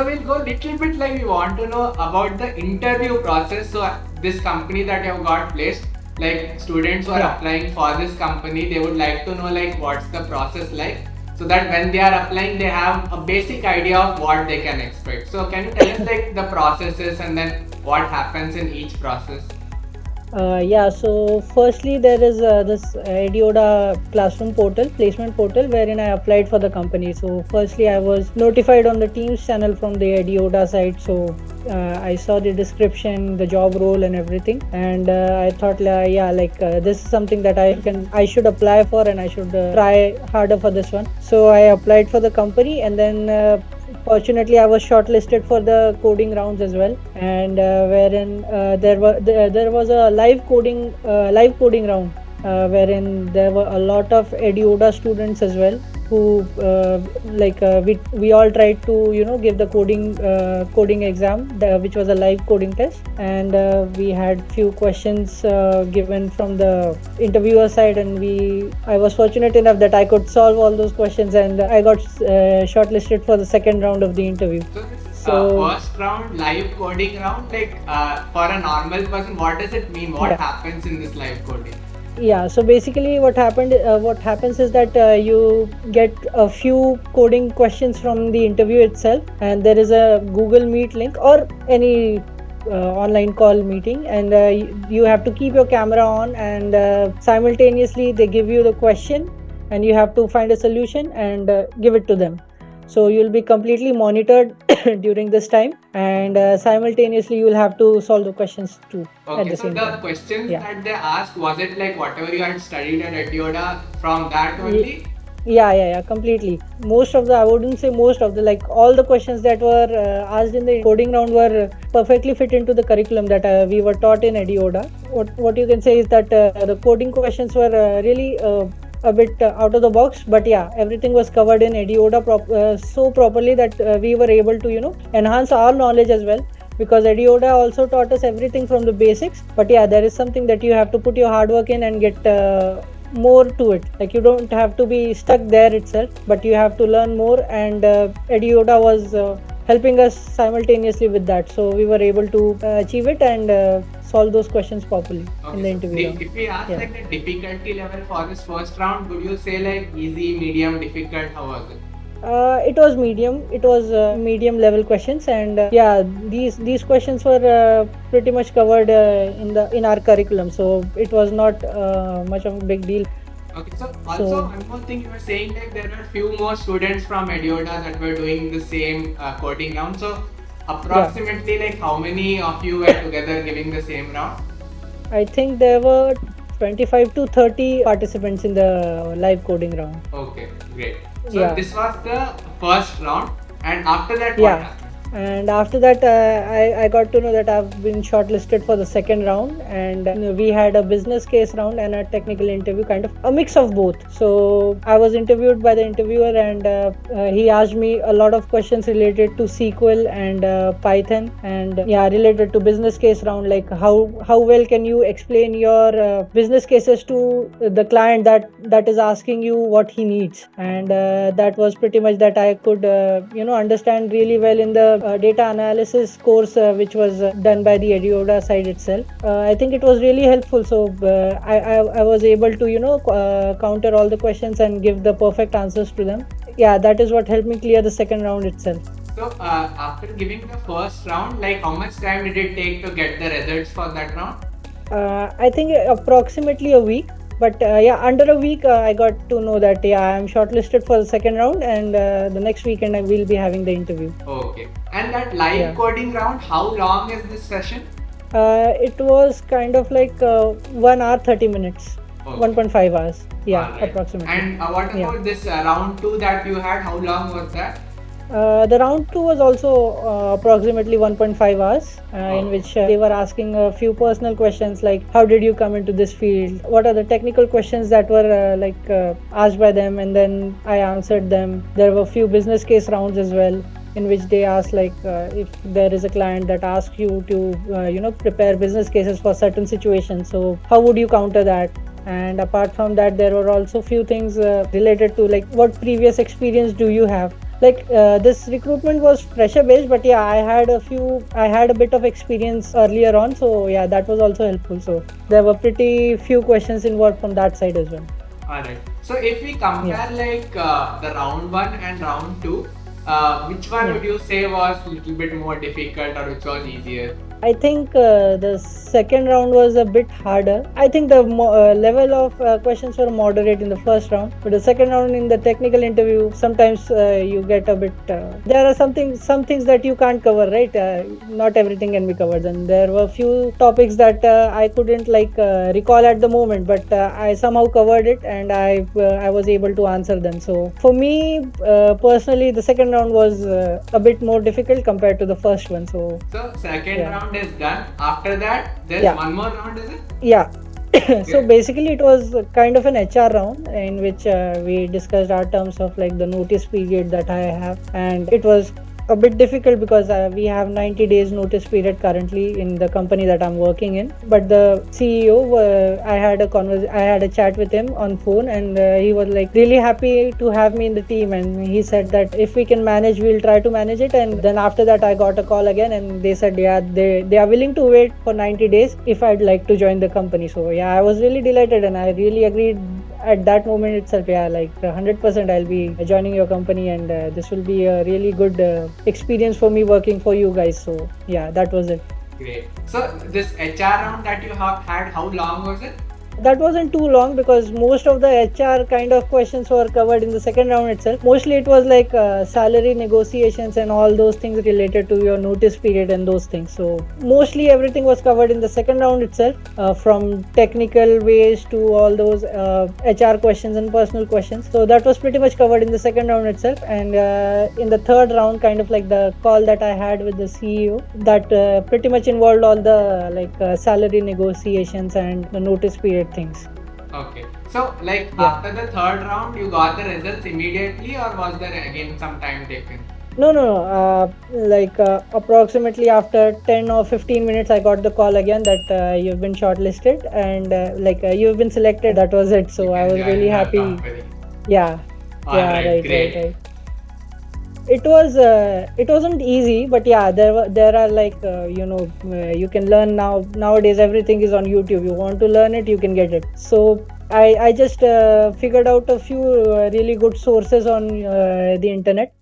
So we'll go little bit like we want to know about the interview process. So this company that you have got placed, like students who are applying for this company, they would like to know like what's the process like, so that when they are applying, they have a basic idea of what they can expect. So can you tell us like the processes and then what happens in each process? So firstly, there is this Edioda classroom portal, placement portal, wherein I applied for the company. So firstly, I was notified on the Teams channel from the Edioda site. So I saw the description, the job role, and everything, and I thought, this is something that I should apply for, and I should try harder for this one. So I applied for the company, and then. Fortunately, I was shortlisted for the coding rounds as well, and wherein there was a live coding round, wherein there were a lot of Edioda students as well, who we all tried to give the coding exam, which was a live coding test, and we had few questions given from the interviewer side, and I was fortunate enough that I could solve all those questions, and I got shortlisted for the second round of the interview. So first round, live coding round, like for a normal person, what does it mean? What happens in this live coding? Yeah, so basically what happens is that you get a few coding questions from the interview itself, and there is a Google Meet link or any online call meeting, and you have to keep your camera on, and simultaneously they give you the question, and you have to find a solution and give it to them. So you'll be completely monitored during this time, and simultaneously you will have to solve the questions too. Okay, so the questions that they asked, was it like whatever you had studied at Edioda from that only? Yeah, completely. I wouldn't say most of the, like all the questions that were asked in the coding round were perfectly fit into the curriculum that we were taught in Edioda. What you can say is that the coding questions were really a bit out of the box, but yeah, everything was covered in Edioda so properly that we were able to enhance our knowledge as well, because Edioda also taught us everything from the basics. But yeah, there is something that you have to put your hard work in and get more to it. Like, you don't have to be stuck there itself, but you have to learn more, and Edioda was helping us simultaneously with that, so we were able to achieve it and solve those questions properly in the interview. If we ask like the difficulty level for this first round, would you say like easy, medium, difficult? How was it? It was medium. It was medium level questions, and these questions were pretty much covered in our curriculum, so it was not much of a big deal. Okay, so also one more thing, you were saying like there were few more students from Edioda that were doing the same coding round. So approximately like how many of you were together giving the same round? I think there were 25 to 30 participants in the live coding round. Okay, great. So this was the first round, and after that what happened? And after that, I got to know that I've been shortlisted for the second round, and we had a business case round and a technical interview, kind of a mix of both. So I was interviewed by the interviewer, and he asked me a lot of questions related to SQL and Python, and related to business case round, like how well can you explain your business cases to the client that is asking you what he needs, and that was pretty much that I could understand really well in the data analysis course which was done by the Edioda side itself. I think it was really helpful. So I was able to counter all the questions and give the perfect answers to them. Yeah, that is what helped me clear the second round itself. So after giving the first round, like how much time did it take to get the results for that round? I think approximately a week. But under a week, I got to know that I'm shortlisted for the second round, and the next weekend I will be having the interview. Okay. And that live coding round, how long is this session? It was kind of like 1 hour 30 minutes, 1.5 hours. Approximately. And what about this round 2 that you had? How long was that? The round 2 was also approximately 1.5 hours, in which they were asking a few personal questions like, how did you come into this field? What are the technical questions that were asked by them, and then I answered them. There were a few business case rounds as well, in which they ask if there is a client that asks you to prepare business cases for certain situations, so how would you counter that? And apart from that, there were also few things related to like what previous experience do you have. Like this recruitment was fresher based, but yeah, I had a bit of experience earlier on, so yeah, that was also helpful. So there were pretty few questions involved from that side as well. Alright. So if we compare like the round one and round two, which one Yeah. would you say was a little bit more difficult or which was easier? I think the second round was a bit harder. I think the level of questions were moderate in the first round, but the second round in the technical interview, sometimes you get a bit. There are some things that you can't cover, right? Not everything can be covered, and there were few topics that I couldn't recall at the moment, but I somehow covered it, and I was able to answer them. So for me personally, the second round was a bit more difficult compared to the first one. So Second Yeah. round is done. After that, there's Yeah. one more round, is it? yeah. So Okay. basically it was kind of an HR round in which we discussed our terms of like the notice period that I have, and it was a bit difficult because we have 90 days notice period currently in the company that I'm working in. But the CEO, I had a chat with him on phone, and he was like really happy to have me in the team, and he said that if we can manage, we'll try to manage it. And then after that, I got a call again, and they said yeah, they are willing to wait for 90 days if I'd like to join the company. So yeah, I was really delighted, and I really agreed at that moment itself. Yeah, like 100% I'll be joining your company, and this will be a really good experience for me working for you guys. So yeah, that was it. Great. So this HR round that you have had, how long was it? That wasn't too long because most of the HR kind of questions were covered in the second round itself. Mostly it was like salary negotiations and all those things related to your notice period and those things. So mostly everything was covered in the second round itself, from technical ways to all those HR questions and personal questions. So that was pretty much covered in the second round itself. And in the third round, kind of like the call that I had with the CEO, that pretty much involved all the salary negotiations and the notice period things. Okay. So like Yeah. after the third round, you got the results immediately, or was there again some time taken? No, no, no. Approximately after 10 or 15 minutes, I got the call again that you've been shortlisted and you've been selected. That was it. So You I can was join really our happy. company. Yeah, yeah, Alright, right, great. right, right. It wasn't easy, but yeah, there are you can learn nowadays. Everything is on YouTube. You want to learn it, you can get it. So I just figured out a few really good sources on the internet,